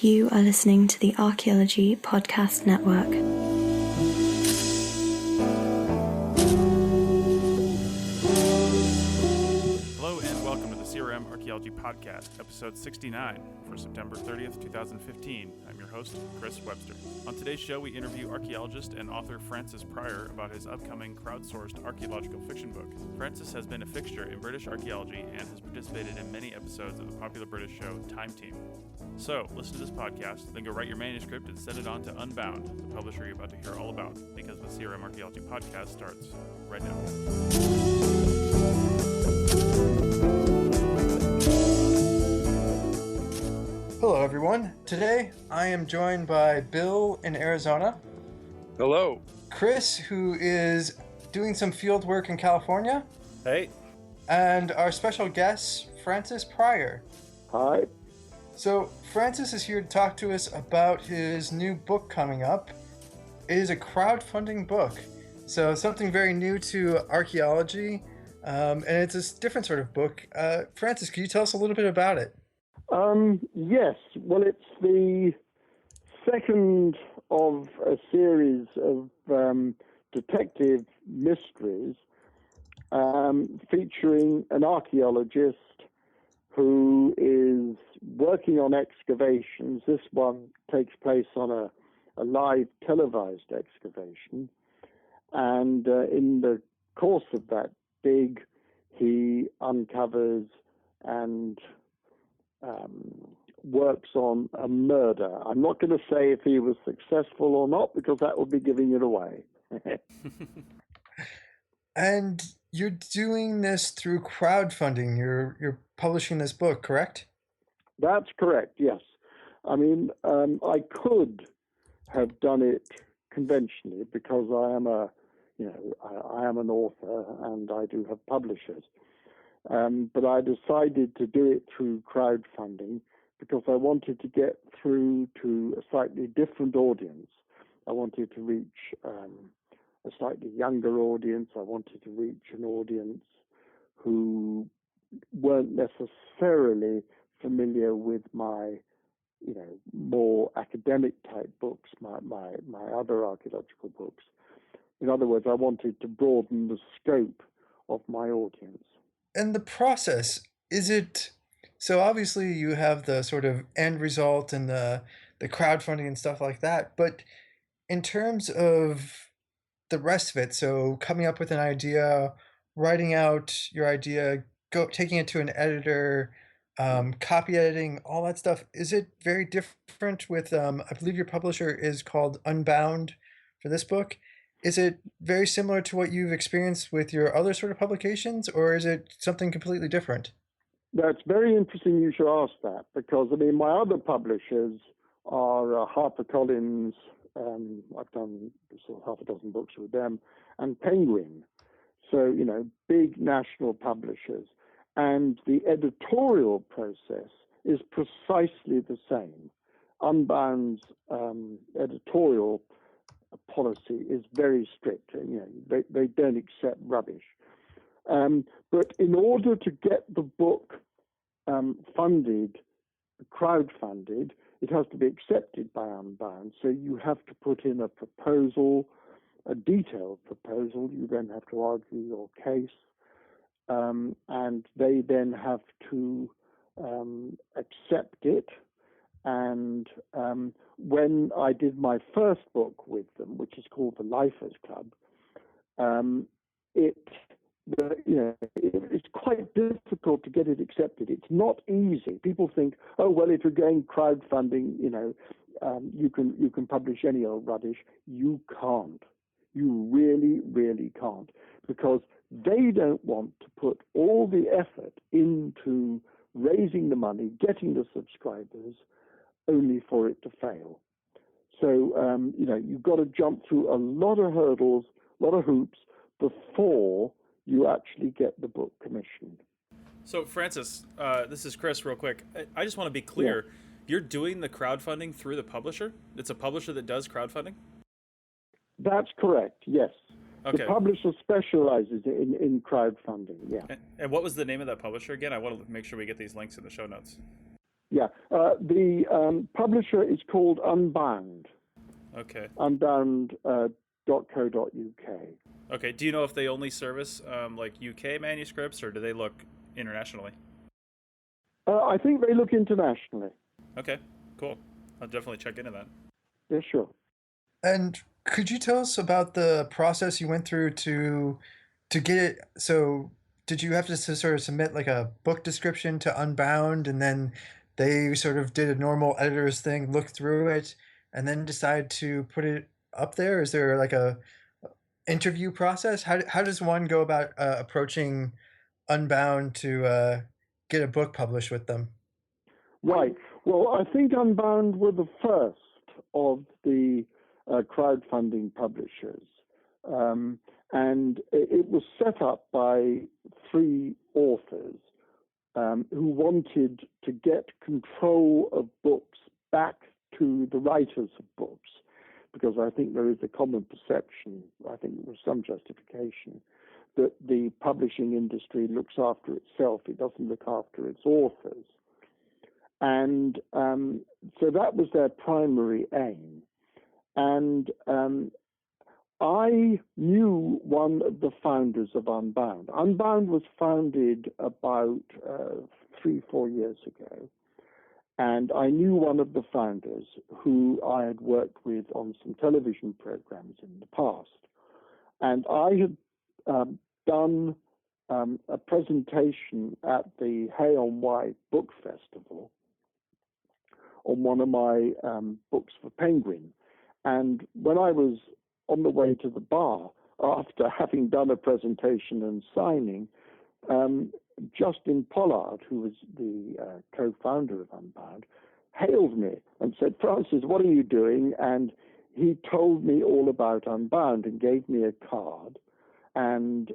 You are listening to the Archaeology Podcast Network. Hello and welcome to the CRM Archaeology Podcast, episode 69 for September 30th, 2015. I'm your host, Chris Webster. On today's show, we interview archaeologist and author Francis Pryor about his upcoming crowdsourced archaeological fiction book. Francis has been a fixture in British archaeology and has participated in many episodes of the popular British show Time Team. So, listen to this podcast, then go write your manuscript and send it on to Unbound, the publisher you're about to hear all about, because the CRM Archaeology Podcast starts right now. Hello, everyone. Today, I am joined by Bill in Arizona. Hello. Chris, who is doing some field work in California. Hey. And our special guest, Francis Pryor. Hi. So, Francis is here to talk to us about his new book coming up. It is a crowdfunding book, so something very new to archaeology, and it's a different sort of book. Francis, can you tell us a little bit about it? Yes. Well, it's the second of a series of detective mysteries featuring an archaeologist who is working on excavations. This one takes place on a live televised excavation. And in the course of that dig, he uncovers and works on a murder. I'm not going to say if he was successful or not, because that would be giving it away. And you're doing this through crowdfunding. You're publishing this book, correct? That's correct, yes. I mean, I could have done it conventionally because I am I am an author and I do have publishers. But I decided to do it through crowdfunding because I wanted to get through to a slightly different audience. I wanted to reach a slightly younger audience. I wanted to reach an audience who weren't necessarily familiar with my, more academic type books, my other archaeological books. In other words, I wanted to broaden the scope of my audience. And the process, is it, so obviously you have the sort of end result and the crowdfunding and stuff like that, but in terms of the rest of it, so coming up with an idea, writing out your idea, taking it to an editor, copy editing, all that stuff, is it very different with, I believe your publisher is called Unbound for this book. Is it very similar to what you've experienced with your other sort of publications, or is it something completely different? That's very interesting you should ask that, because, my other publishers are HarperCollins. I've done sort of half a dozen books with them, and Penguin. So, big national publishers. And the editorial process is precisely the same. Unbound's editorial policy is very strict. They don't accept rubbish. But in order to get the book funded, crowdfunded, it has to be accepted by Unbound. So you have to put in a proposal, a detailed proposal. You then have to argue your case. And they then have to accept it. And when I did my first book with them, which is called The Lifers Club, it's quite difficult to get it accepted. It's not easy. People think, oh, well, if you're going crowdfunding, you can publish any old rubbish. You can't. You really, really can't, because they don't want to put all the effort into raising the money, getting the subscribers, only for it to fail. So, you've got to jump through a lot of hurdles, a lot of hoops before you actually get the book commissioned. So, Francis, this is Chris real quick. I just want to be clear. Yeah. You're doing the crowdfunding through the publisher? It's a publisher that does crowdfunding? That's correct, yes. Okay. The publisher specializes in crowdfunding, yeah. And what was the name of that publisher again? I want to make sure we get these links in the show notes. Yeah. The publisher is called Unbound. Okay. Unbound.co.uk. Okay. Do you know if they only service like UK manuscripts, or do they look internationally? I think they look internationally. Okay. Cool. I'll definitely check into that. Yeah, sure. And could you tell us about the process you went through to get it? So did you have to sort of submit like a book description to Unbound, and then they sort of did a normal editor's thing, look through it, and then decide to put it up there? Is there like a interview process? How does one go about approaching Unbound to get a book published with them? Right. Well, I think Unbound were the first of the crowdfunding publishers. And it was set up by three authors who wanted to get control of books back to the writers of books, because I think there is a common perception, I think there was some justification, that the publishing industry looks after itself, it doesn't look after its authors. And so that was their primary aim. And I knew one of the founders of Unbound. Unbound was founded about 3-4 years ago. And I knew one of the founders who I had worked with on some television programs in the past. And I had done a presentation at the Hay on Wye Book Festival on one of my books for Penguin. And when I was on the way to the bar, after having done a presentation and signing, Justin Pollard, who was the co-founder of Unbound, hailed me and said, "Francis, what are you doing?" And he told me all about Unbound and gave me a card and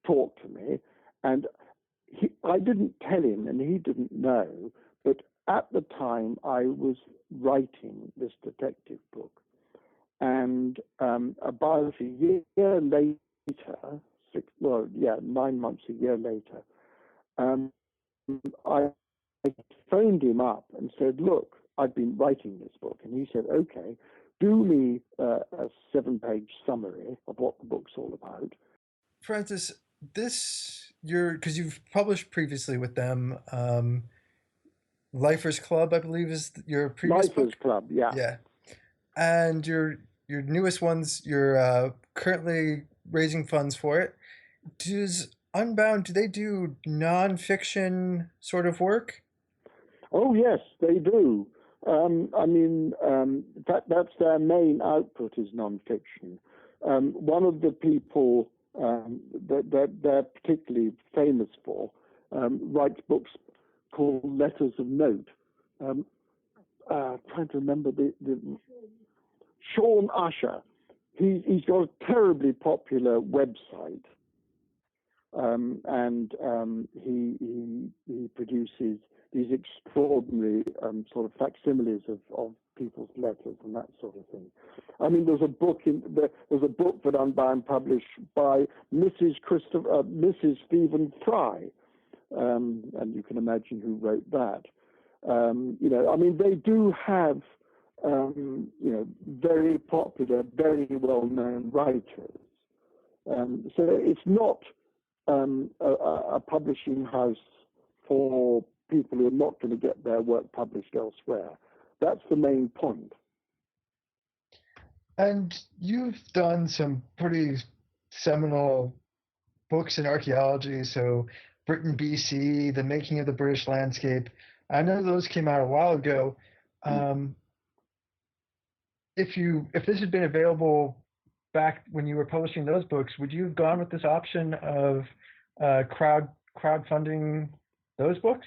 talked to me. And I didn't tell him, and he didn't know, but at the time I was writing this detective book. And about a year later, 9 months, a year later, I phoned him up and said, "Look, I've been writing this book." And he said, "Okay, do me a 7-page summary of what the book's all about." Francis, because you've published previously with them, Lifers Club, I believe, is your previous Lifers book. Club, yeah. Yeah, and your newest ones, you're currently raising funds for it. Does Unbound, do they do nonfiction sort of work? Oh, yes, they do. That's their main output is nonfiction. One of the people that they're particularly famous for writes books called Letters of Note. Trying to remember the Sean Usher. He's got a terribly popular website, and he produces these extraordinary sort of facsimiles of people's letters and that sort of thing. I mean, there's a book that Unbound published by Mrs. Stephen Fry, and you can imagine who wrote that. They do have very popular, very well-known writers. So it's not a publishing house for people who are not going to get their work published elsewhere. That's the main point. And you've done some pretty seminal books in archaeology, so Britain, BC, The Making of the British Landscape. I know those came out a while ago. If this had been available back when you were publishing those books, would you have gone with this option of crowdfunding those books?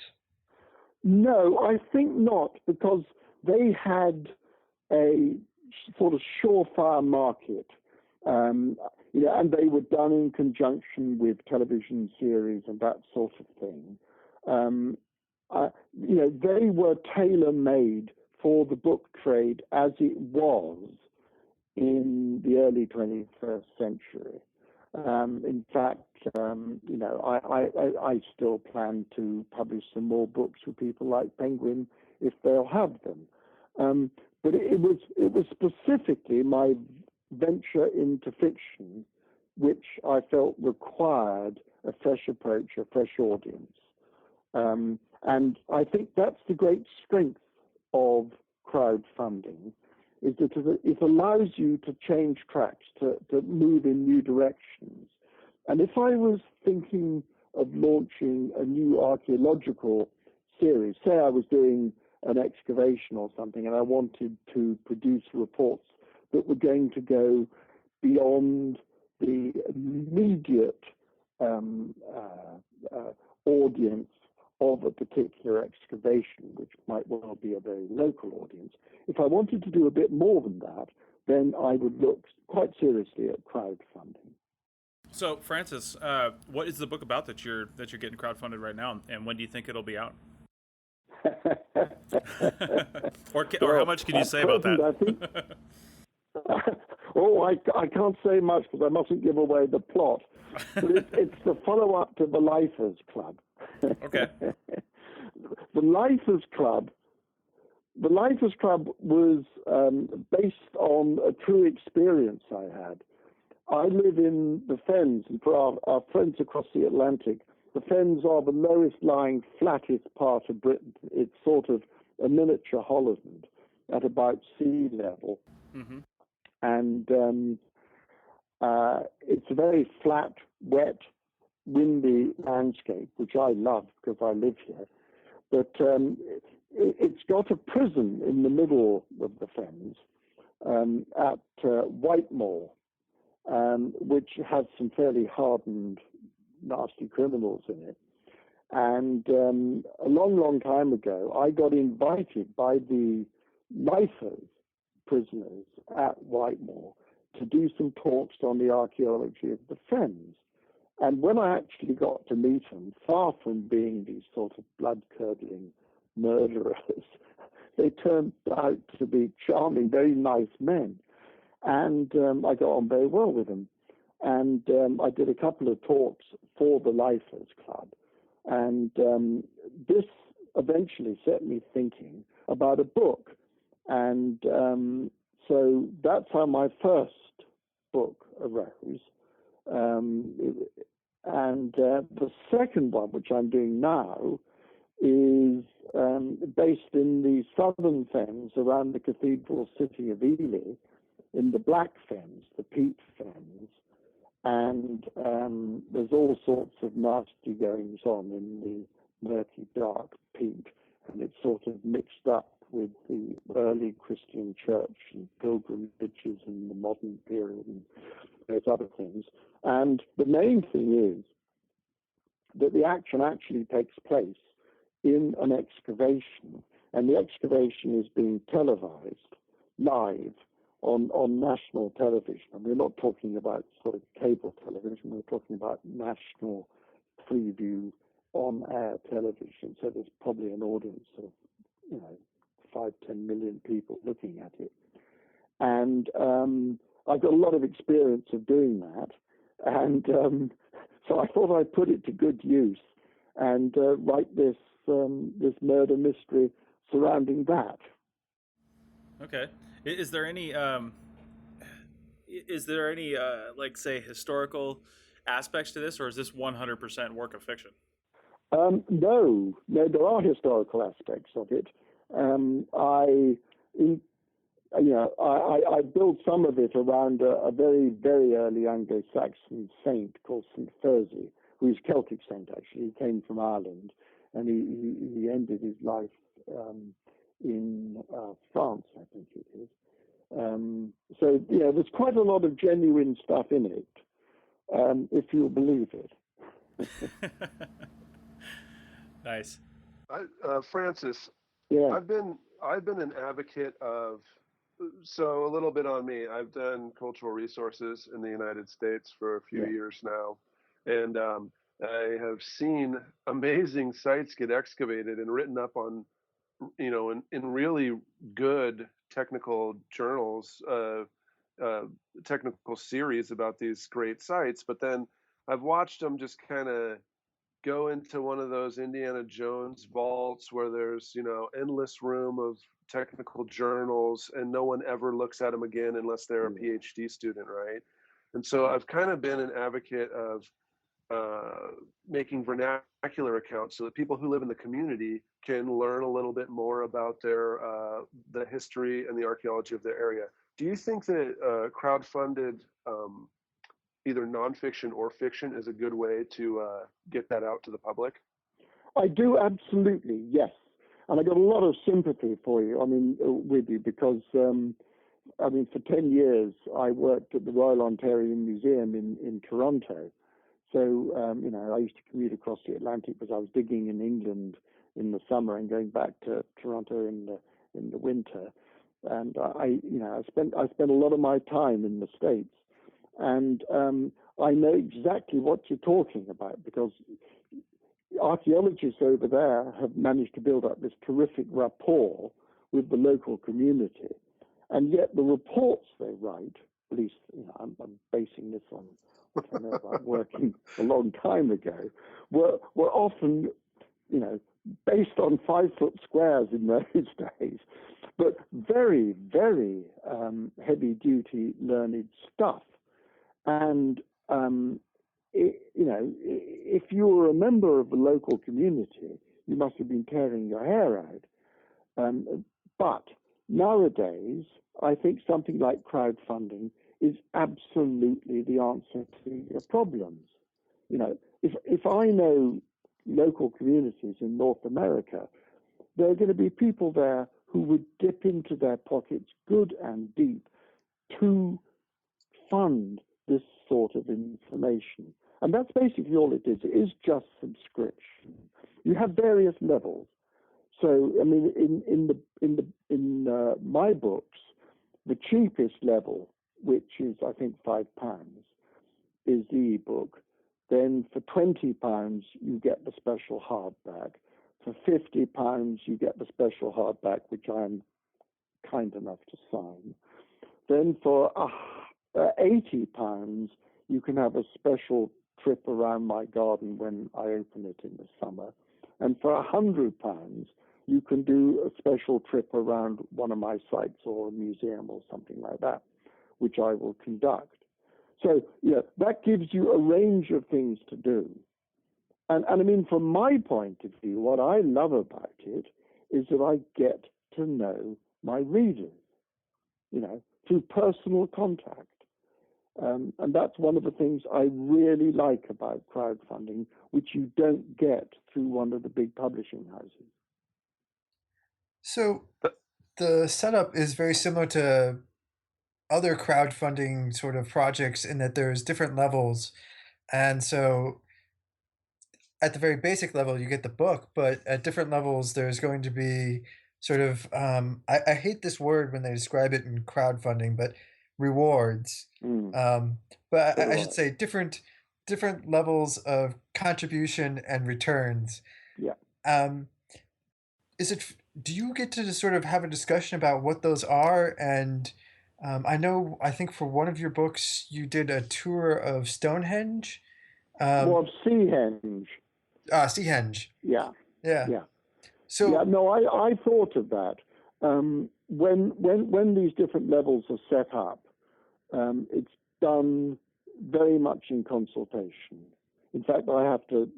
No, I think not, because they had a sort of surefire market, and they were done in conjunction with television series and that sort of thing. They were tailor-made for the book trade as it was in the early 21st century. In fact, I still plan to publish some more books for people like Penguin if they'll have them. But it was specifically my venture into fiction, which I felt required a fresh approach, a fresh audience. And I think that's the great strength of crowdfunding, is that it allows you to change tracks, to move in new directions. And if I was thinking of launching a new archaeological series, say I was doing an excavation or something, and I wanted to produce reports that were going to go beyond the immediate audience of a particular excavation, which might well be a very local audience. If I wanted to do a bit more than that, then I would look quite seriously at crowdfunding. So, Francis, what is the book about that you're getting crowdfunded right now, and when do you think it'll be out? or how much can you say about that? I think, I can't say much because I mustn't give away the plot. But it's the follow-up to the Lifers Club. Okay. The Lifers Club was based on a true experience I had. I live in the Fens, and for our friends across the Atlantic, the Fens are the lowest lying, flattest part of Britain. It's sort of a miniature Holland at about sea level. Mm-hmm. And it's a very flat, wet, windy landscape, which I love because I live here. But it's got a prison in the middle of the Fens at Whitemore, which has some fairly hardened, nasty criminals in it. And a long, long time ago, I got invited by the lifers prisoners at Whitemore to do some talks on the archaeology of the Fens. And when I actually got to meet them, far from being these sort of blood-curdling murderers, they turned out to be charming, very nice men. And I got on very well with them. And I did a couple of talks for the Lifers Club. And this eventually set me thinking about a book. And so that's how my first book arose. And the second one, which I'm doing now, is based in the southern Fens around the cathedral city of Ely, in the Black Fens, the peat Fens. And there's all sorts of nasty goings on in the murky, dark peat, and it's sort of mixed up with the early Christian church and pilgrimages in the modern period and those other things. And the main thing is that the action actually takes place in an excavation, and the excavation is being televised live on national television. And we're not talking about sort of cable television, we're talking about national preview on-air television. So there's probably an audience of, 5-10 million people looking at it. And I've got a lot of experience of doing that. And so I thought I'd put it to good use and write this murder mystery surrounding that. Okay. Is there any like, say, historical aspects to this, or is this 100% work of fiction? No, there are historical aspects of it. I built some of it around a very, very early Anglo-Saxon saint called St. Fursey, who's Celtic saint, actually. He came from Ireland, and he ended his life in France, I think it is. So, there's quite a lot of genuine stuff in it, if you'll believe it. Nice. Francis, Yeah. I've been an advocate of, so a little bit on me. I've done cultural resources in the United States for a few years now, and I have seen amazing sites get excavated and written up on, in really good technical journals, technical series about these great sites, but then I've watched them just kind of go into one of those Indiana Jones vaults where there's, endless room of technical journals and no one ever looks at them again unless they're a PhD student, right? And so I've kind of been an advocate of making vernacular accounts so that people who live in the community can learn a little bit more about the history and the archaeology of their area. Do you think that crowdfunded either nonfiction or fiction is a good way to get that out to the public? I do, absolutely, yes. And I got a lot of sympathy for you, with you, because, for 10 years, I worked at the Royal Ontario Museum in Toronto. So, I used to commute across the Atlantic because I was digging in England in the summer and going back to Toronto in the winter. And I spent a lot of my time in the States. And I know exactly what you're talking about, because archaeologists over there have managed to build up this terrific rapport with the local community. And yet the reports they write, at least I'm basing this on what I know about working a long time ago, were often, based on 5-foot squares in those days, but very, very heavy-duty learned stuff. And, if you were a member of the local community, you must have been tearing your hair out. But nowadays, I think something like crowdfunding is absolutely the answer to your problems. If I know local communities in North America, there are going to be people there who would dip into their pockets good and deep to fund this sort of information. And that's basically all it is. It is just subscription. You have various levels. So, in my books, the cheapest level, which is, I think, £5, is the ebook. Then for £20, you get the special hardback. For £50, you get the special hardback, which I am kind enough to sign. Then for £80, you can have a special trip around my garden when I open it in the summer. And for £100, you can do a special trip around one of my sites or a museum or something like that, which I will conduct. So, that gives you a range of things to do. And from my point of view, what I love about it is that I get to know my readers, through personal contact. And that's one of the things I really like about crowdfunding, which you don't get through one of the big publishing houses. So the setup is very similar to other crowdfunding sort of projects in that there's different levels. And so at the very basic level, you get the book, but at different levels, there's going to be sort of, I hate this word when they describe it in crowdfunding, but rewards. But I should say different levels of contribution and returns. Yeah. Do you get to sort of have a discussion about what those are? And I think for one of your books, you did a tour of Stonehenge. Of Seahenge. Seahenge. Yeah. Yeah. Yeah. So yeah, no, I thought of that. When these different levels are set up, it's done very much in consultation. In fact, I have to,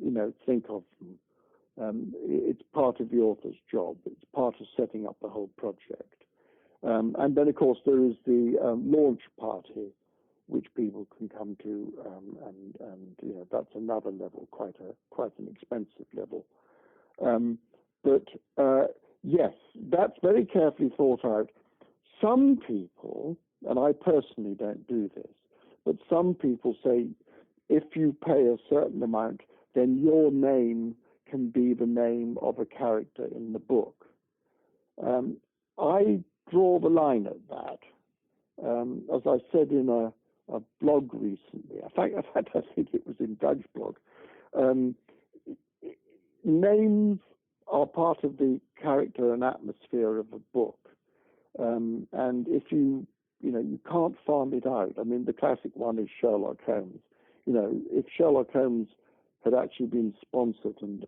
think of them. It's part of the author's job. It's part of setting up the whole project. And then, of course, there is the launch party, which people can come to, and that's another level, quite an expensive level. But yes, that's very carefully thought out. Some people, and I personally don't do this, but some people say if you pay a certain amount, then your name can be the name of a character in the book. I draw the line at that. As I said in a blog recently, in fact, I think it was in Doug's blog, names are part of the character and atmosphere of a book. And if you you can't farm it out. I mean, the classic one is Sherlock Holmes. If Sherlock Holmes had actually been sponsored and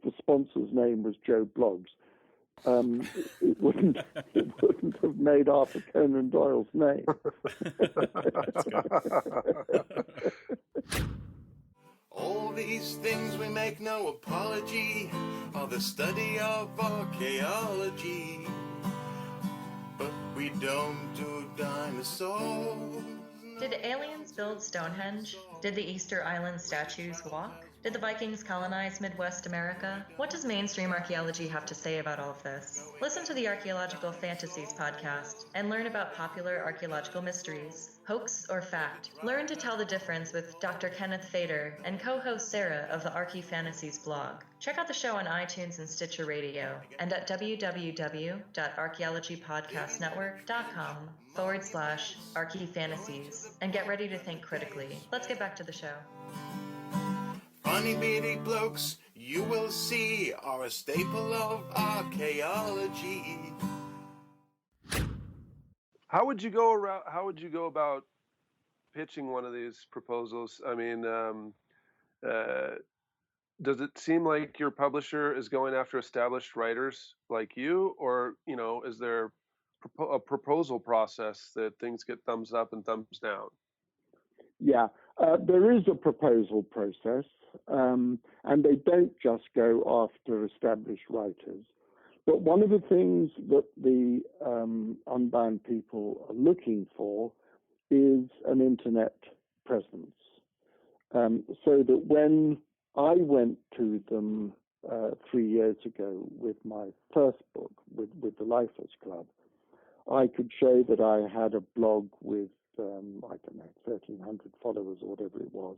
the sponsor's name was Joe Bloggs, it wouldn't have made Arthur Conan Doyle's name. All these things we make no apology are the study of archaeology, but we don't do dinosaurs. Did aliens build Stonehenge? Did the Easter Island statues walk? Did the Vikings colonize Midwest America? What does mainstream archaeology have to say about all of this? Listen to the Archaeological Fantasies podcast and learn about popular archaeological mysteries. Hoax or fact? Learn to tell the difference with Dr. Kenneth Fader and co-host Sarah of the Archae Fantasies blog. Check out the show on iTunes and Stitcher Radio and at www.archaeologypodcastnetwork.com/Archae Fantasies and get ready to think critically. Let's get back to the show. Funny beady blokes you will see are a staple of archaeology. How would you go about pitching one of these proposals? I mean, does it seem like your publisher is going after established writers like you, or is there a proposal process that things get thumbs up and thumbs down? Yeah, there is a proposal process, and they don't just go after established writers. But one of the things that the Unbound people are looking for is an internet presence. So that when I went to them 3 years ago with my first book, with the Lifers Club, I could show that I had a blog with, 1,300 followers or whatever it was,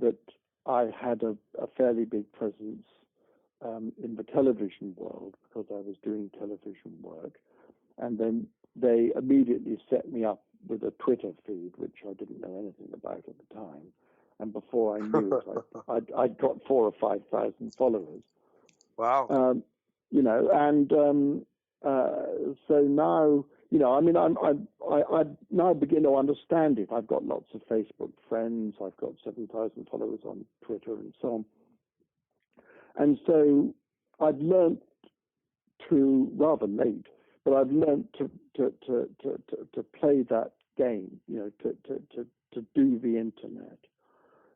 that I had a fairly big presence in the television world because I was doing television work. And then they immediately set me up with a Twitter feed, which I didn't know anything about at the time. And before I knew it, I'd got 4,000 or 5,000 followers. Wow. So now, I now begin to understand it. I've got lots of Facebook friends. I've got 7,000 followers on Twitter and so on. And so I've learned to, rather late, but I've learned to play that game, to do the internet.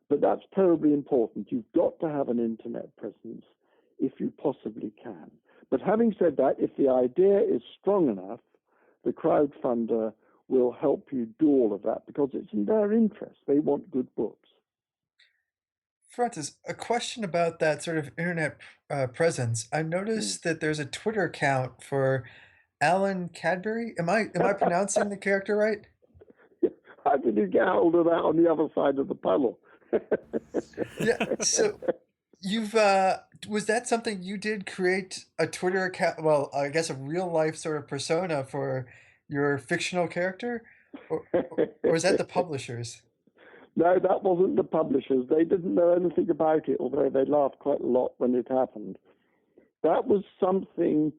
But that's terribly important. You've got to have an internet presence if you possibly can. But having said that, if the idea is strong enough, the crowdfunder will help you do all of that because it's in their interest. They want good books. Francis, a question about that sort of internet presence. I noticed that there's a Twitter account for Alan Cadbury. Am I pronouncing the character right? How did you get hold of that on the other side of the puddle? Yeah. So you've was that something you did, create a Twitter account? Well, I guess a real life sort of persona for your fictional character, or is that the publishers? No, that wasn't the publishers. They didn't know anything about it, although they laughed quite a lot when it happened. That was something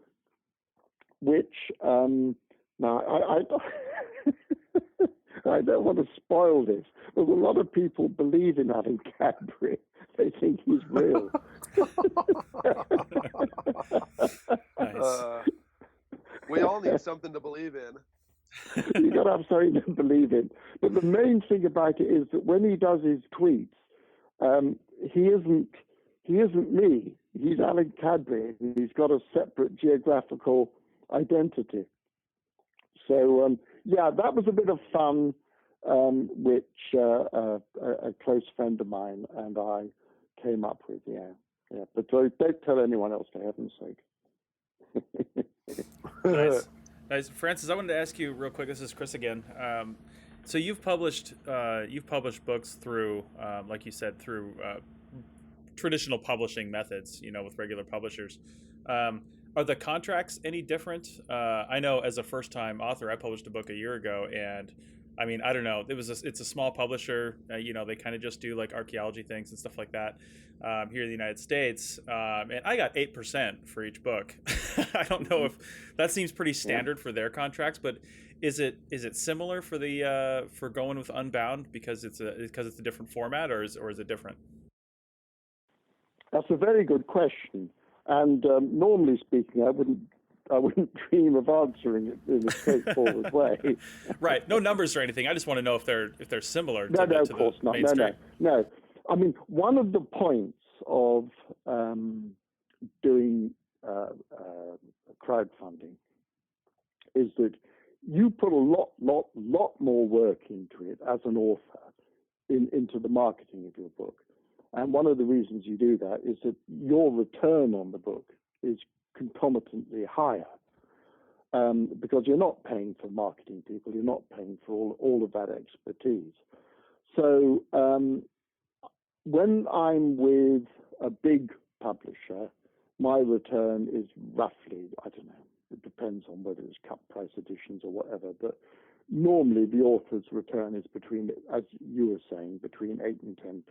which, now I I don't want to spoil this, but a lot of people believe in Alan Cadbury. They think he's real. Nice. We all need something to believe in. You got to have something to believe in. But the main thing about it is that when he does his tweets, he isn't me. He's Alan Cadbury. He's got a separate geographical identity. So yeah, that was a bit of fun, which a close friend of mine and I came up with. Yeah. But don't tell anyone else, for heaven's sake. Nice. Francis, I wanted to ask you real quick. This is Chris again. So you've published books through, like you said, through traditional publishing methods, with regular publishers. Are the contracts any different? I know as a first-time author, I published a book a year ago, and I mean, I don't know. It's a small publisher. They kind of just do like archaeology things and stuff like that here in the United States. And I got 8% for each book. I don't know if that seems pretty standard for their contracts, but is it similar for the for going with Unbound because it's a different format, or is it different? That's a very good question, and normally speaking, I wouldn't dream of answering it in a straightforward way. Right, no numbers or anything. I just want to know if they're similar. No, to of course not. mainstream. No. I mean, one of the points of doing crowdfunding is that you put a lot more work into it as an author, into the marketing of your book. And one of the reasons you do that is that your return on the book is concomitantly higher, because you're not paying for marketing people, you're not paying for all of that expertise. So when I'm with a big publisher, my return is roughly, I don't know, it depends on whether it's cut price editions or whatever, but normally the author's return is between, as you were saying, between 8 and 10%.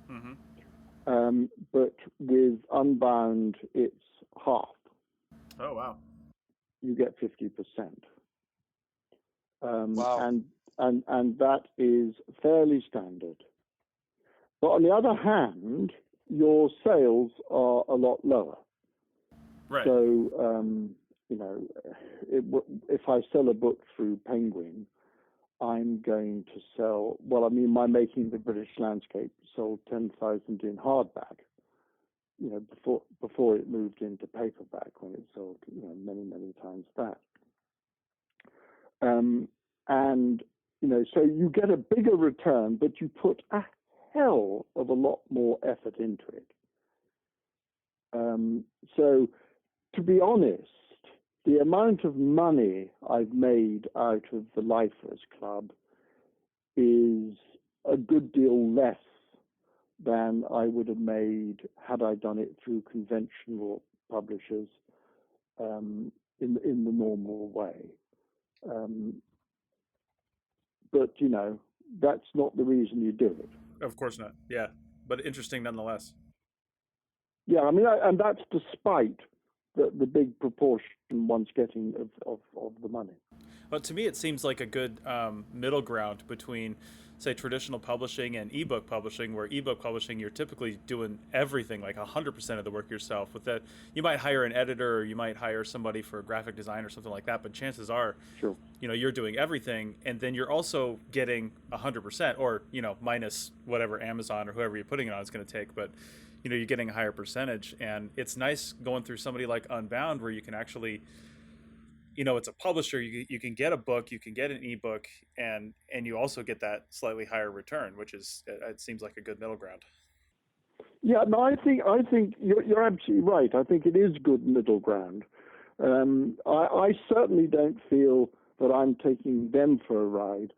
Mm-hmm. But with Unbound, it's half. Oh, wow. You get 50%. Wow. And that is fairly standard. But on the other hand, your sales are a lot lower. Right. So, if I sell a book through Penguin, I'm going to sell, well, I mean, my Making the British Landscape sold 10,000 in hardback, before it moved into paperback, when it sold, many, many times that. So you get a bigger return, but you put a hell of a lot more effort into it. So, to be honest, the amount of money I've made out of the Lifers Club is a good deal less than I would have made had I done it through conventional publishers in the normal way. But, that's not the reason you do it. Of course not. Yeah, but interesting nonetheless. Yeah, I mean, and that's despite the big proportion one's getting of the money. Well, to me, it seems like a good middle ground between, say, traditional publishing and ebook publishing, where ebook publishing, you're typically doing everything, like 100% of the work yourself. With that, you might hire an editor, or you might hire somebody for graphic design or something like that, but chances are, sure, you're doing everything, and then you're also getting 100%, or, minus whatever Amazon or whoever you're putting it on is going to take, but you're getting a higher percentage. And it's nice going through somebody like Unbound, where you can actually, it's a publisher, you can get a book, you can get an ebook, and you also get that slightly higher return, which is, it seems like a good middle ground. Yeah, no, I think you're absolutely right. I think it is good middle ground. I certainly don't feel that I'm taking them for a ride,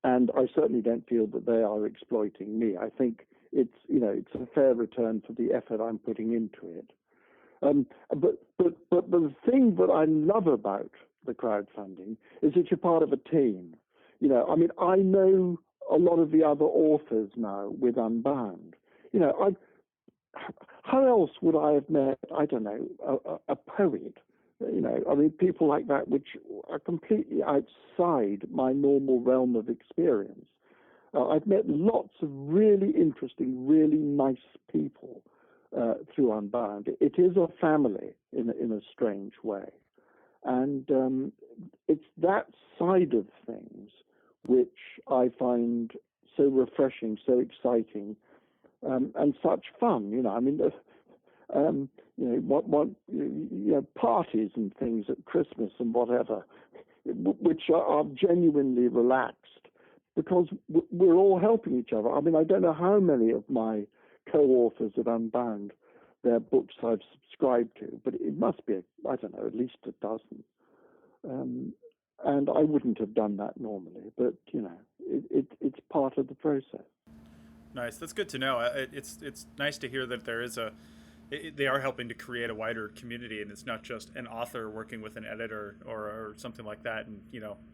and I certainly don't feel that they are exploiting me. I think it's a fair return for the effort I'm putting into it. But the thing that I love about the crowdfunding is that you're part of a team. I mean, I know a lot of the other authors now with Unbound. How else would I have met, I don't know, a poet? I mean, people like that, which are completely outside my normal realm of experience. I've met lots of really interesting, really nice people through Unbound. It is a family in a strange way. And it's that side of things which I find so refreshing, so exciting, and such fun. I mean, parties and things at Christmas and whatever, which are genuinely relaxed, because we're all helping each other. I mean, I don't know how many of my co-authors at Unbound, their books I've subscribed to, but it must be, I don't know, at least a dozen. And I wouldn't have done that normally, but, it's part of the process. Nice. That's good to know. It's nice to hear that there is they are helping to create a wider community, and it's not just an author working with an editor or something like that. And,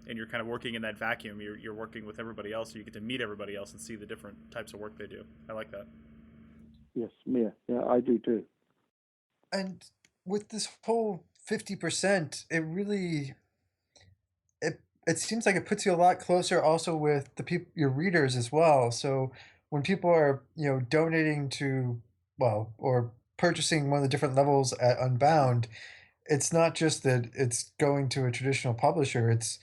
and you're kind of working in that vacuum. You're working with everybody else, so you get to meet everybody else and see the different types of work they do. I like that. Yes, Mia. Yeah, I do too. And with this whole 50%, it seems like it puts you a lot closer also with the people, your readers as well. So when people are, donating to, well, or purchasing one of the different levels at Unbound, it's not just that it's going to a traditional publisher, it's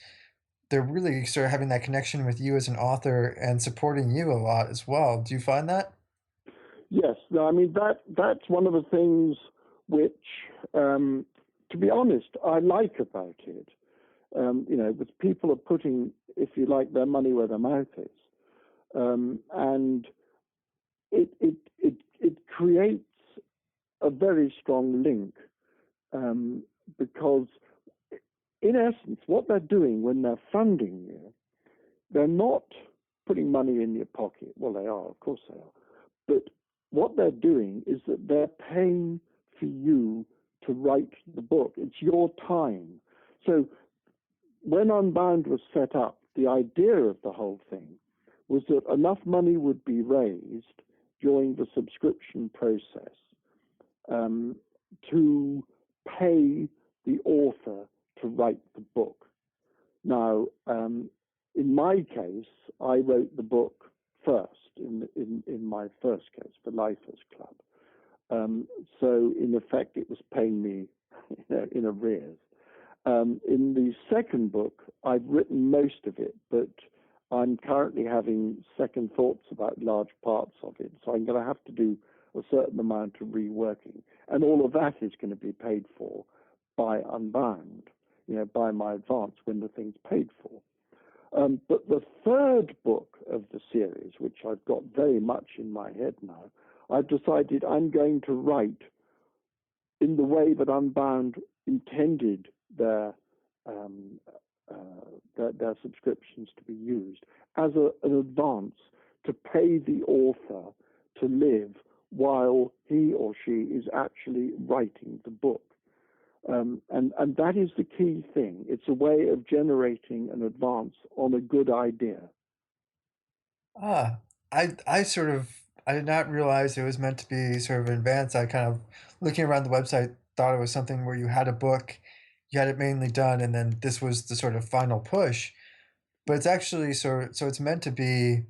they're really sort of having that connection with you as an author and supporting you a lot as well. Do you find that? Yes, no, I mean that's one of the things which, to be honest, I like about it. With people are putting, if you like, their money where their mouth is, and it creates a very strong link, because in essence, what they're doing when they're funding you, they're not putting money in your pocket. Well, they are, of course they are, but what they're doing is that they're paying for you to write the book. It's your time. So when Unbound was set up, the idea of the whole thing was that enough money would be raised during the subscription process to pay the author to write the book. Now, in my case, I wrote the book first in my first case, for Lifers Club. So in effect, it was paying me in arrears. In the second book, I've written most of it, but I'm currently having second thoughts about large parts of it. So I'm going to have to do a certain amount of reworking. And all of that is going to be paid for by Unbound, by my advance when the thing's paid for. But the third book of the series, which I've got very much in my head now, I've decided I'm going to write in the way that Unbound intended their subscriptions to be used, as an advance to pay the author to live while he or she is actually writing the book. And that is the key thing. It's a way of generating an advance on a good idea. Ah, I did not realize it was meant to be sort of advanced. I kind of, looking around the website, thought it was something where you had a book, you had it mainly done, and then this was the sort of final push. But it's actually so it's meant to be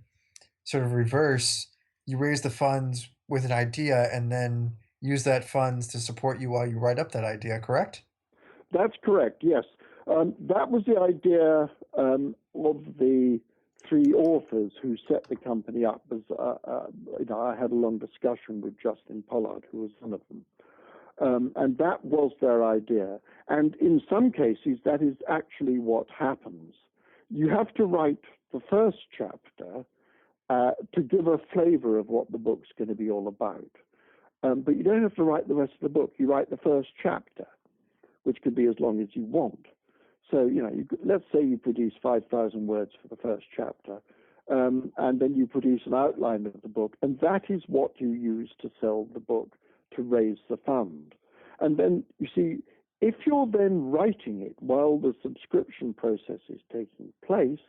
sort of reverse. You raise the funds with an idea and then use that funds to support you while you write up that idea, correct? That's correct, yes. That was the idea of the three authors who set the company up. As I had a long discussion with Justin Pollard, who was one of them. And that was their idea. And in some cases, that is actually what happens. You have to write the first chapter to give a flavor of what the book's going to be all about. But you don't have to write the rest of the book. You write the first chapter, which could be as long as you want. So, let's say you produce 5,000 words for the first chapter, and then you produce an outline of the book, and that is what you use to sell the book, to raise the fund. And then, you see, if you're then writing it while the subscription process is taking place,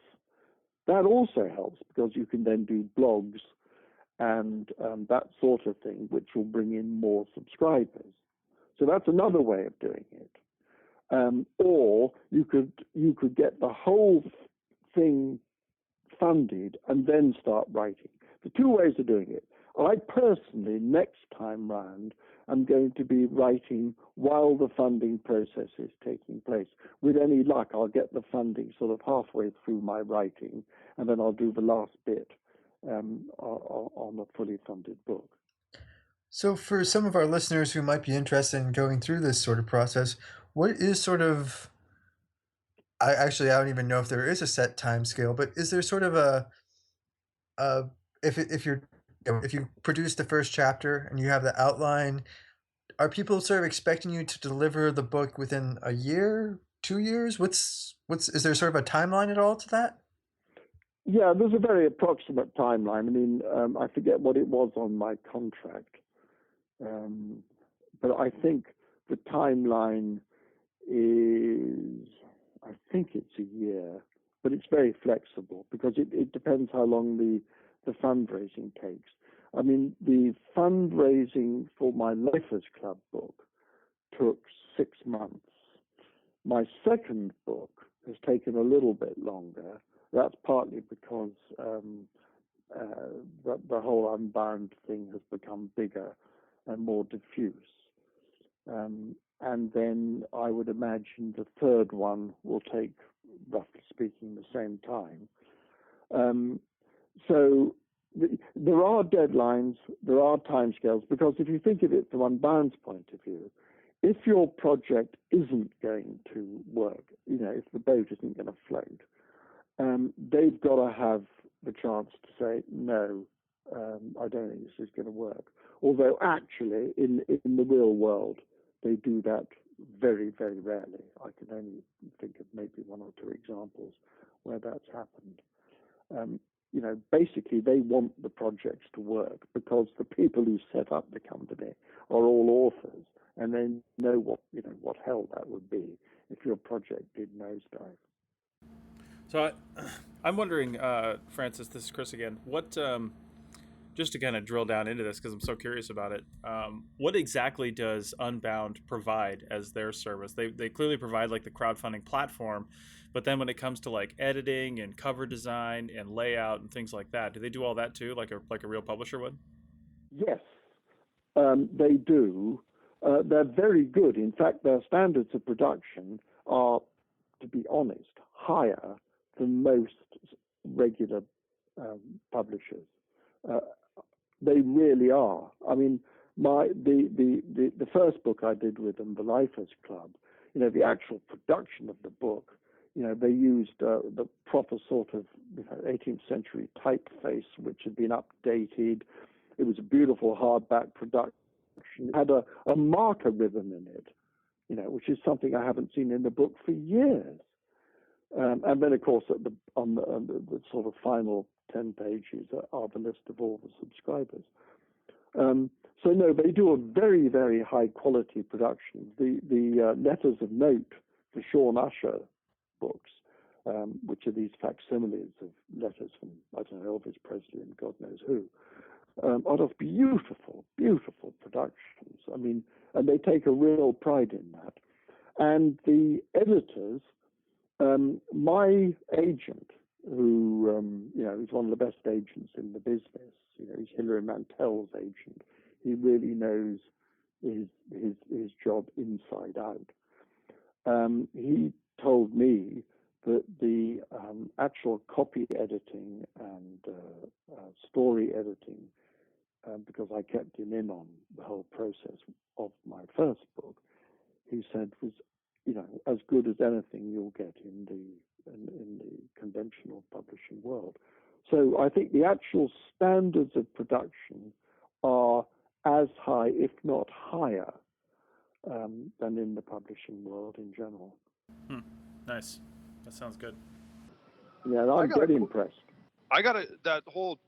that also helps, because you can then do blogs and that sort of thing, which will bring in more subscribers. So that's another way of doing it. Or you could get the whole thing funded and then start writing. The two ways of doing it. I personally, next time round, I'm going to be writing while the funding process is taking place. With any luck, I'll get the funding sort of halfway through my writing, and then I'll do the last bit on a fully funded book. So, for some of our listeners who might be interested in going through this sort of process, what is sort of, I don't even know if there is a set time scale, but is there sort of a if you produce the first chapter and you have the outline, are people sort of expecting you to deliver the book within a year, 2 years? Is there sort of a timeline at all to that? Yeah, there's a very approximate timeline. I mean, I forget what it was on my contract, but I think the timeline is, I think it's a year, but it's very flexible, because it depends how long the fundraising takes. I mean, the fundraising for my Lifers Club book took 6 months. My second book has taken a little bit longer. That's partly because the whole Unbound thing has become bigger and more diffuse. And then I would imagine the third one will take, roughly speaking, the same time. So there are deadlines, there are timescales, because if you think of it from Unbound's point of view, if your project isn't going to work, if the boat isn't going to float, they've got to have the chance to say, no, I don't think this is going to work. Although actually, in the real world, they do that very, very rarely. I can only think of maybe one or two examples where that's happened. Basically, they want the projects to work because the people who set up the company are all authors, and they know what hell that would be if your project did nosedive. So I'm wondering, Francis, this is Chris again. What, just to kind of drill down into this because I'm so curious about it, what exactly does Unbound provide as their service? They clearly provide like the crowdfunding platform, but then when it comes to like editing and cover design and layout and things like that, do they do all that too, like a real publisher would? Yes, they do. They're very good. In fact, their standards of production are, to be honest, higher than most regular publishers. They really are. I mean, the first book I did with them, The Lifers Club, the actual production of the book, they used the proper sort of 18th century typeface, which had been updated. It was a beautiful hardback production. It had a marker ribbon in it, which is something I haven't seen in the book for years. And then, of course, on the sort of final 10 pages are the list of all the subscribers. So no, they do a very, very high quality production. The letters of note for Sean Usher books, which are these facsimiles of letters from, I don't know, Elvis Presley and God knows who, are of beautiful, beautiful productions. I mean, and they take a real pride in that. And the editors, my agent, who is one of the best agents in the business, he's Hilary Mantel's agent. He really knows his job inside out. He told me that the actual copy editing and story editing, because I kept him in on the whole process of my first book, he said was as good as anything you'll get in the conventional publishing world. So I think the actual standards of production are as high, if not higher, than in the publishing world in general. Nice. That sounds good. Yeah, I'm very impressed. I got that whole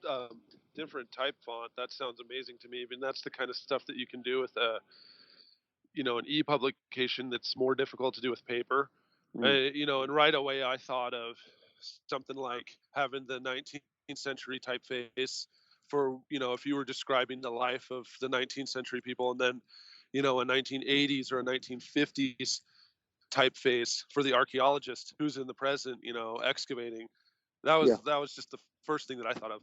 different type font. That sounds amazing to me. I mean, that's the kind of stuff that you can do with an e-publication that's more difficult to do with paper. And right away I thought of something like having the 19th century typeface for, if you were describing the life of the 19th century people, and then, a 1980s or a 1950s typeface for the archaeologist who's in the present, excavating. That was just the first thing that I thought of.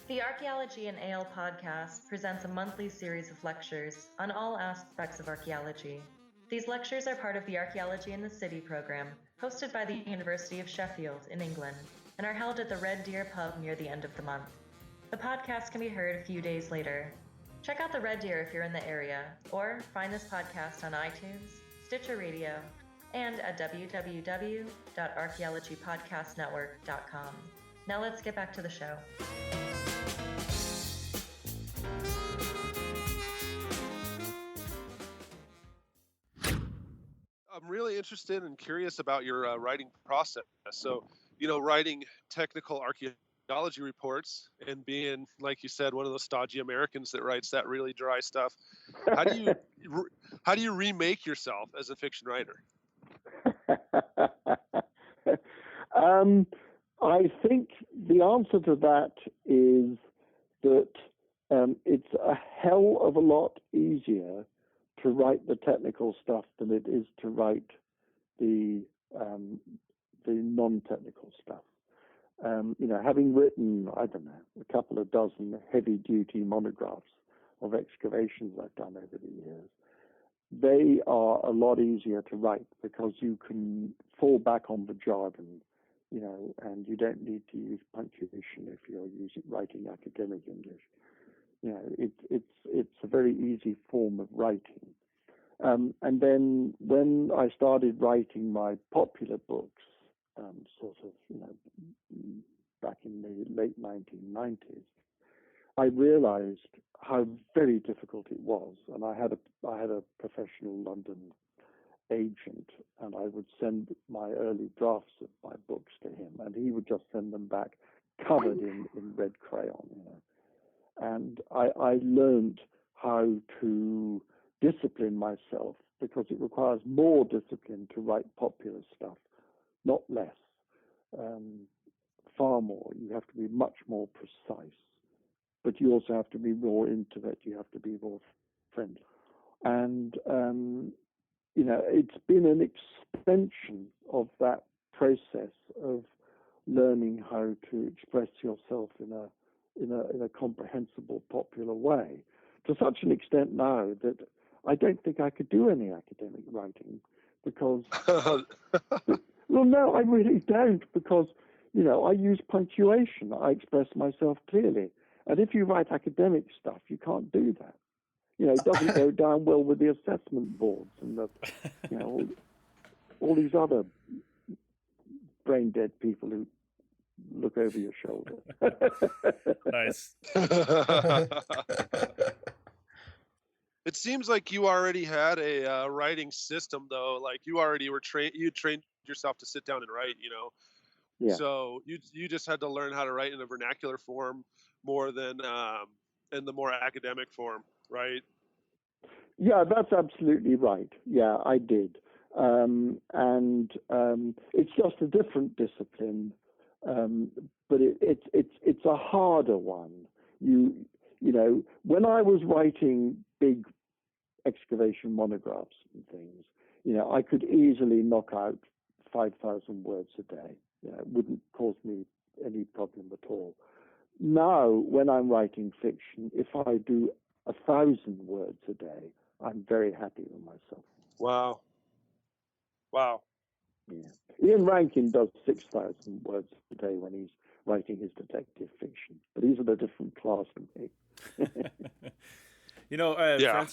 The Archaeology and Ale podcast presents a monthly series of lectures on all aspects of archaeology. These lectures are part of the Archaeology in the City program, hosted by the University of Sheffield in England, and are held at the Red Deer pub near the end of the month. The podcast can be heard a few days later. Check out the Red Deer if you're in the area, or find this podcast on iTunes, Stitcher Radio, and at www.archaeologypodcastnetwork.com. Now let's get back to the show. I'm really interested and curious about your writing process. So, writing technical archaeology reports and being, like you said, one of those stodgy Americans that writes that really dry stuff. How do you remake yourself as a fiction writer? I think the answer to that is that it's a hell of a lot easier to write the technical stuff than it is to write the non-technical stuff. Having written, I don't know, a couple of dozen heavy-duty monographs of excavations I've done over the years, they are a lot easier to write because you can fall back on the jargon, and you don't need to use punctuation if you're writing academic English. It's a very easy form of writing. And then when I started writing my popular books, back in the late 1990s, I realized how very difficult it was. And I had a professional London agent, and I would send my early drafts of my books to him, and he would just send them back covered in red crayon. And I learned how to discipline myself, because it requires more discipline to write popular stuff, not less. Far more. You have to be much more precise, but you also have to be more intimate. You have to be more friendly. And, it's been an extension of that process of learning how to express yourself in a comprehensible, popular way, to such an extent now that I don't think I could do any academic writing, because, well, no, I really don't, because, I use punctuation. I express myself clearly. And if you write academic stuff, you can't do that. It doesn't go down well with the assessment boards and all these other brain-dead people who look over your shoulder. Nice. It seems like you already had a writing system, though. Like you already were you trained yourself to sit down and write, Yeah. So you just had to learn how to write in a vernacular form more than in the more academic form, right? Yeah, that's absolutely right. Yeah, I did. It's just a different discipline, but it's a harder one. When I was writing big excavation monographs and things, I could easily knock out 5,000 words a day. It wouldn't cause me any problem at all. Now, when I'm writing fiction, if I do 1,000 words a day, I'm very happy with myself. Wow. Yeah. Ian Rankin does 6,000 words a day when he's writing his detective fiction, but he's in a different class from me. Yeah.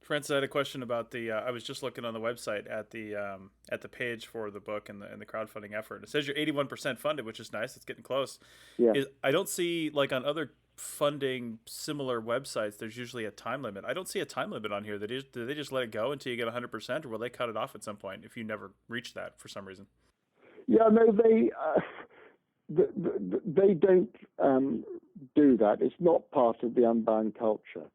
Francis had a question about the. I was just looking on the website at the page for the book and the crowdfunding effort. It says you're 81% funded, which is nice. It's getting close. Yeah. I don't see, like on other funding similar websites, there's usually a time limit. I don't see a time limit on here. Do they just let it go until you get 100%, or will they cut it off at some point if you never reach that for some reason? Yeah, no, they don't do that. It's not part of the Unbound culture.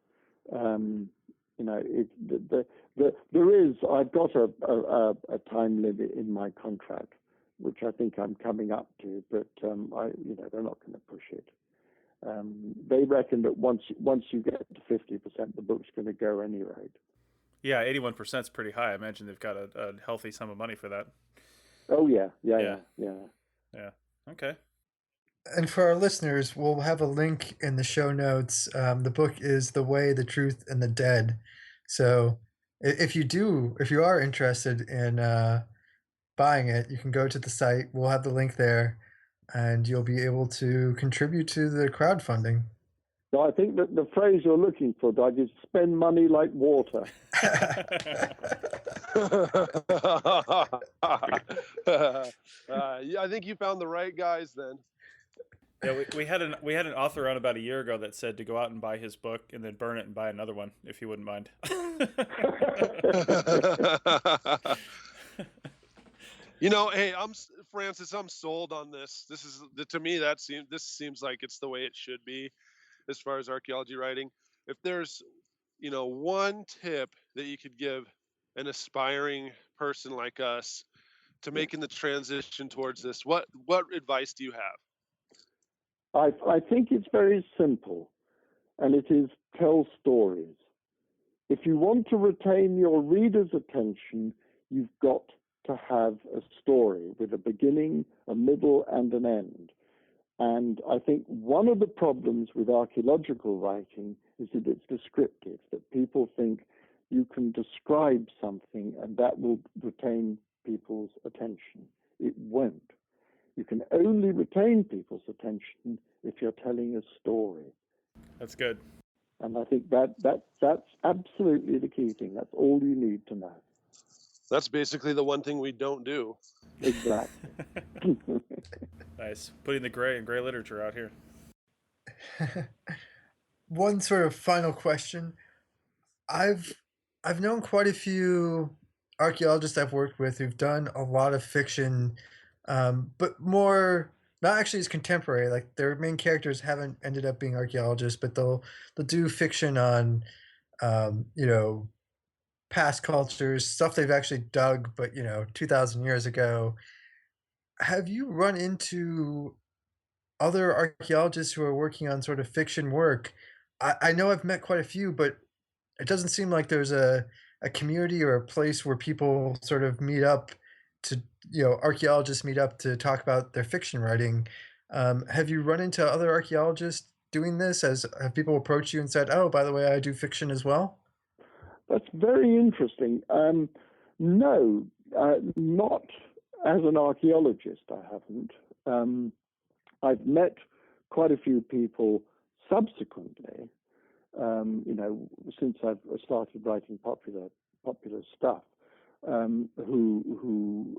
There is. I've got a time limit in my contract, which I think I'm coming up to, but they're not going to push it. They reckon that once you get to 50%, the book's going to go anyway. Yeah, 81% is pretty high. I imagine they've got a healthy sum of money for that. Oh yeah. Okay. And for our listeners, we'll have a link in the show notes. The book is The Way, the Truth, and the Dead. So if you are interested in buying it, you can go to the site. We'll have the link there, and you'll be able to contribute to the crowdfunding. So I think that the phrase you're looking for, Doug, is spend money like water. Yeah, I think you found the right guys then. Yeah, we had an author on about a year ago that said to go out and buy his book and then burn it and buy another one if you wouldn't mind. Hey, Francis, I'm sold on this. This is to me this seems like it's the way it should be as far as archaeology writing. If there's one tip that you could give an aspiring person like us making the transition towards this? What advice do you have? I think it's very simple, and it is tell stories. If you want to retain your reader's attention, you've got to have a story with a beginning, a middle, and an end. And I think one of the problems with archaeological writing is that it's descriptive, that people think you can describe something and that will retain people's attention. It won't. You can only retain people's attention if you're telling a story. That's good. And I think that's absolutely the key thing. That's all you need to know. That's basically the one thing we don't do. Exactly. Nice. Putting the gray in gray literature out here. One sort of final question. I've known quite a few archaeologists I've worked with who've done a lot of fiction, but more not actually as contemporary. Like their main characters haven't ended up being archaeologists, but they'll do fiction on, you know, past cultures, stuff they've actually dug, but 2,000 years ago. Have you run into other archaeologists who are working on sort of fiction work? I know I've met quite a few, but it doesn't seem like there's a community or a place where people sort of meet up to, archaeologists meet up to talk about their fiction writing. Have you run into other archaeologists doing this? Have people approached you and said, "Oh, by the way, I do fiction as well"? That's very interesting. No, not as an archaeologist, I haven't. I've met quite a few people subsequently, since I've started writing popular stuff, who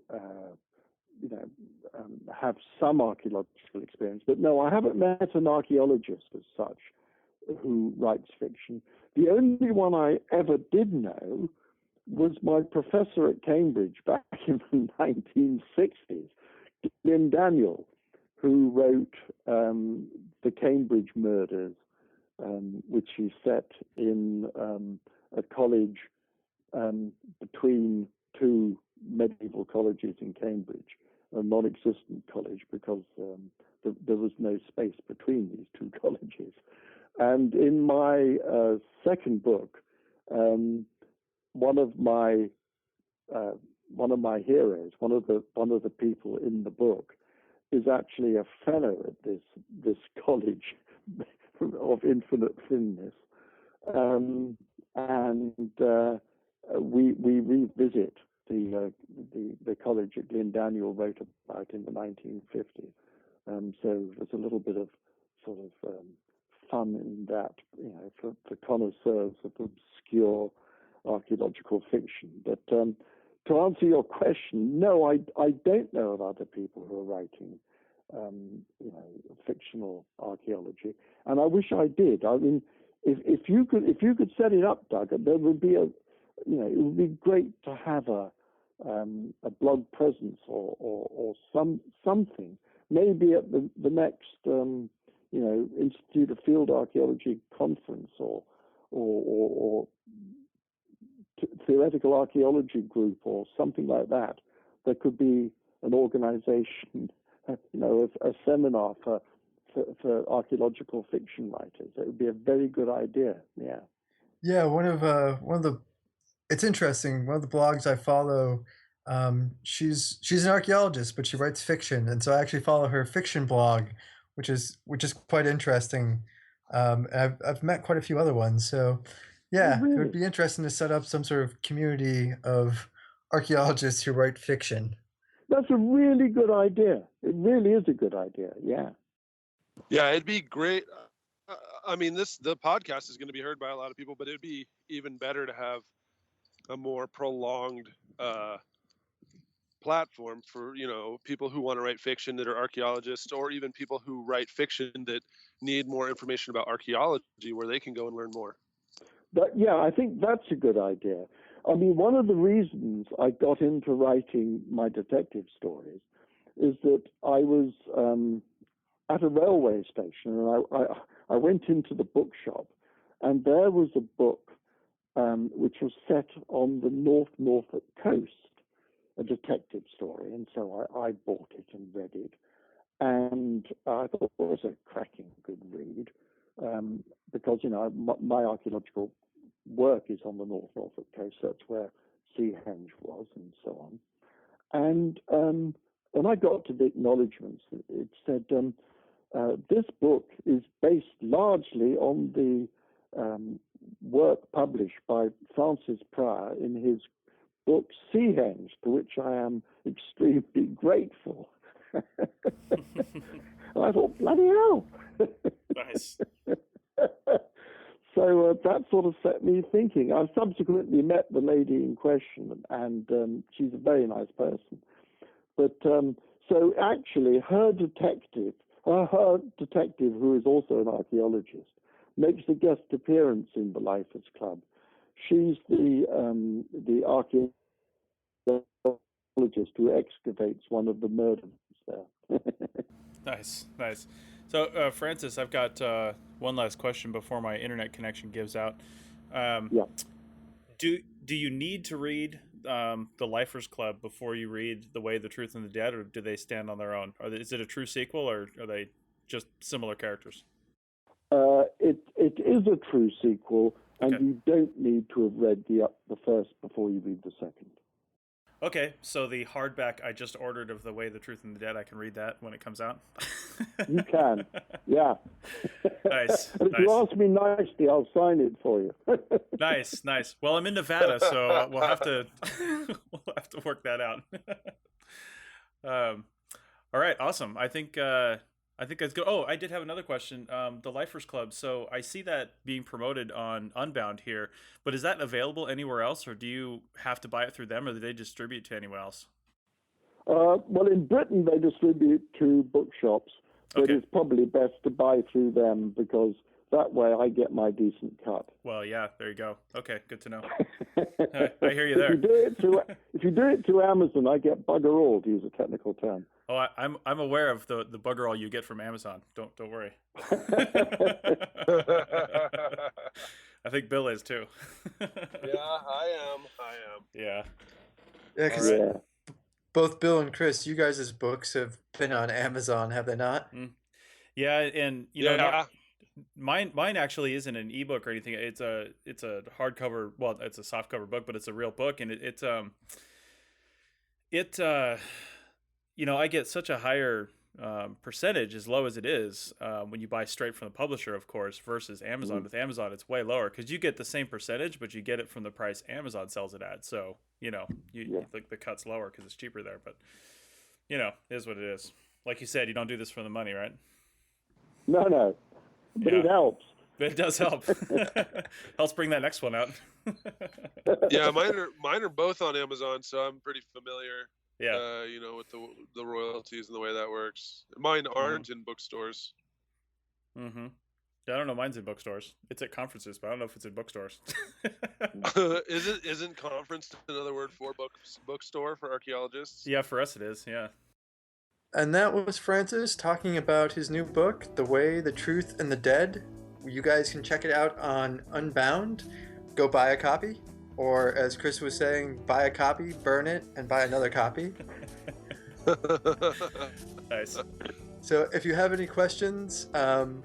have some archaeological experience. But no, I haven't met an archaeologist as such who writes fiction. The only one I ever did know was my professor at Cambridge back in the 1960s, Glyn Daniel, who wrote The Cambridge Murders, which he set in a college between two medieval colleges in Cambridge, a non-existent college because there was no space between these two colleges. And in my second book, one of my heroes, one of the people in the book, is actually a fellow at this college of infinite thinness, and we revisit the college that Glyn Daniel wrote about in the 1950s. So there's a little bit of sort of fun in that, for connoisseurs of obscure archaeological fiction. But to answer your question, no, I don't know of other people who are writing, fictional archaeology, and I wish I did. I mean, if you could set it up, Doug, there would be it would be great to have a blog presence or something, maybe at the next Institute of Field Archaeology conference or theoretical archaeology group or something like that. There could be an organization, a seminar for archaeological fiction writers. It would be a very good idea. Yeah. Yeah, one of the it's interesting. One of the blogs I follow, she's an archaeologist, but she writes fiction, and so I actually follow her fiction blog, which is quite interesting. And I've met quite a few other ones, so yeah, really? It would be interesting to set up some sort of community of archaeologists who write fiction. That's a really good idea. It really is a good idea. Yeah. Yeah, it'd be great. I mean, the podcast is going to be heard by a lot of people, but it'd be even better to have a more prolonged platform for people who want to write fiction that are archaeologists, or even people who write fiction that need more information about archaeology, where they can go and learn more. Yeah, I think that's a good idea. I mean, one of the reasons I got into writing my detective stories is that I was at a railway station, and I went into the bookshop, and there was a book which was set on the Norfolk coast, a detective story, and so I bought it and read it, and I thought it was a cracking good read, because my archaeological work is on the North Norfolk coast. That's where Seahenge was, and so on. And when I got to the acknowledgements, it said this book is based largely on the work published by Francis Pryor in his book Seahenge, to which I am extremely grateful. I thought, bloody hell. Nice. So that sort of set me thinking. I subsequently met the lady in question, and she's a very nice person. But so actually, her detective, who is also an archaeologist, makes a guest appearance in the Lifers Club. She's the archaeologist who excavates one of the murders there. Nice. So, Francis, I've got one last question before my internet connection gives out. Yeah. Do you need to read the Lifers Club before you read The Way, the Truth, and the Dead, or do they stand on their own? Is it a true sequel, or are they just similar characters? It is a true sequel, and Okay. you don't need to have read the first before you read the second. Okay, so the hardback I just ordered of The Way, the Truth, and the Dead, I can read that when it comes out? You can, yeah. Nice. And if you ask me nicely, I'll sign it for you. Nice. Well, I'm in Nevada, so we'll have to work that out. All right, awesome. I think that's good. Oh, I did have another question. The Lifers Club. So I see that being promoted on Unbound here, but is that available anywhere else, or do you have to buy it through them, or do they distribute to anyone else? Well, in Britain, they distribute to bookshops, but Okay. it's probably best to buy through them because that way I get my decent cut. Well, yeah, there you go. Okay, good to know. I hear you there. If you do it through Amazon, I get bugger all, to use a technical term. Oh, I'm aware of the bugger all you get from Amazon. Don't worry. I think Bill is too. Yeah, I am. Yeah. Yeah, 'cause Yeah. both Bill and Chris, you guys' books have been on Amazon, have they not? Yeah, and Yeah. mine actually isn't an ebook or anything. It's a hardcover. Well, it's a softcover book, but it's a real book, and I get such a higher percentage, as low as it is, when you buy straight from the publisher, of course, versus Amazon. With Amazon, it's way lower because you get the same percentage, but you get it from the price Amazon sells it at. So the cut's lower because it's cheaper there. But it is what it is. Like you said, you don't do this for the money, right? No, but Yeah. it helps. It does help. Helps bring that next one out. Yeah, mine are both on Amazon, so I'm pretty familiar. Yeah. With the royalties and the way that works. Mine aren't in bookstores. Mm-hmm. Yeah, I don't know. Mine's in bookstores. It's at conferences, but I don't know if it's in bookstores. Isn't conference another word for bookstore for archaeologists? Yeah, for us it is. Yeah. And that was Francis talking about his new book, The Way, the Truth, and the Dead. You guys can check it out on Unbound. Go buy a copy. Or, as Chris was saying, buy a copy, burn it, and buy another copy. Nice. So if you have any questions,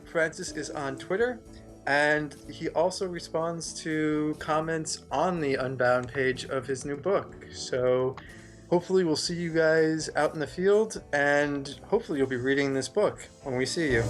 Francis is on Twitter, and he also responds to comments on the Unbound page of his new book. So hopefully we'll see you guys out in the field, and hopefully you'll be reading this book when we see you.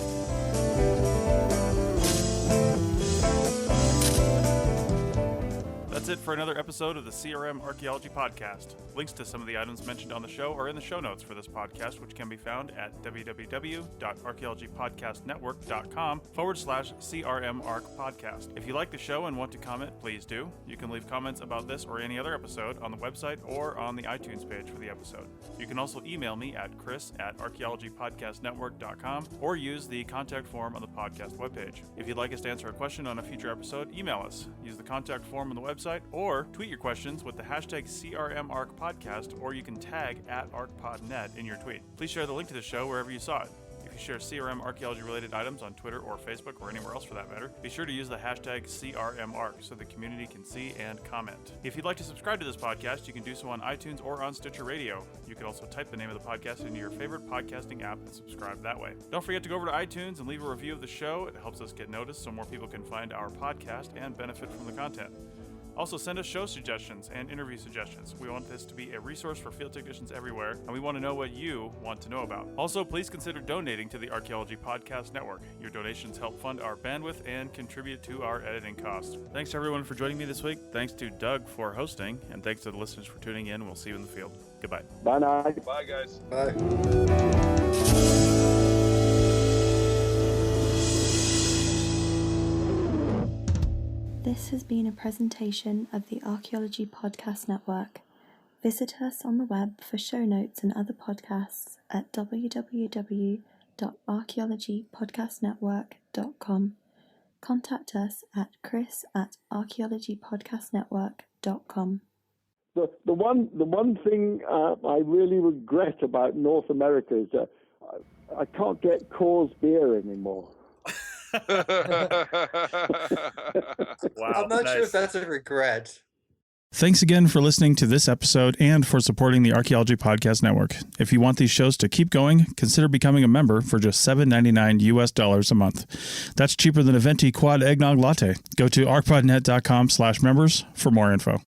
That's it for another episode of the CRM Archaeology Podcast. Links to some of the items mentioned on the show are in the show notes for this podcast, which can be found at www.archaeologypodcastnetwork.com/CRM Arc Podcast. If you like the show and want to comment, please do. You can leave comments about this or any other episode on the website or on the iTunes page for the episode. You can also email me at chris@archaeologypodcastnetwork.com or use the contact form on the podcast webpage. If you'd like us to answer a question on a future episode, email us. Use the contact form on the website or tweet your questions with the hashtag CRMArcPodcast, or you can tag @ArcPodNet in your tweet. Please share the link to the show wherever you saw it. If you you share CRM archaeology-related items on Twitter or Facebook or anywhere else for that matter, be sure to use the hashtag CRMArc so the community can see and comment. If you'd like to subscribe to this podcast, you can do so on iTunes or on Stitcher Radio. You can also type the name of the podcast into your favorite podcasting app and subscribe that way. Don't forget to go over to iTunes and leave a review of the show. It helps us get noticed so more people can find our podcast and benefit from the content. Also, send us show suggestions and interview suggestions. We want this to be a resource for field technicians everywhere, and we want to know what you want to know about. Also, please consider donating to the Archaeology Podcast Network. Your donations help fund our bandwidth and contribute to our editing costs. Thanks to everyone for joining me this week. Thanks to Doug for hosting, and thanks to the listeners for tuning in. We'll see you in the field. Goodbye. Bye now. Bye, guys. Bye. This has been a presentation of the Archaeology Podcast Network. Visit us on the web for show notes and other podcasts at www.archaeologypodcastnetwork.com. Contact us at chris@archaeologypodcastnetwork.com. The one thing I really regret about North America is that I can't get Coors beer anymore. Wow, I'm not sure nice. if that's a regret. Thanks again for listening to this episode and for supporting the Archaeology Podcast Network. If you want these shows to keep going, consider becoming a member for just $7.99 US a month. That's cheaper than a venti quad eggnog latte. Go to arcpodnet.com/members for more info.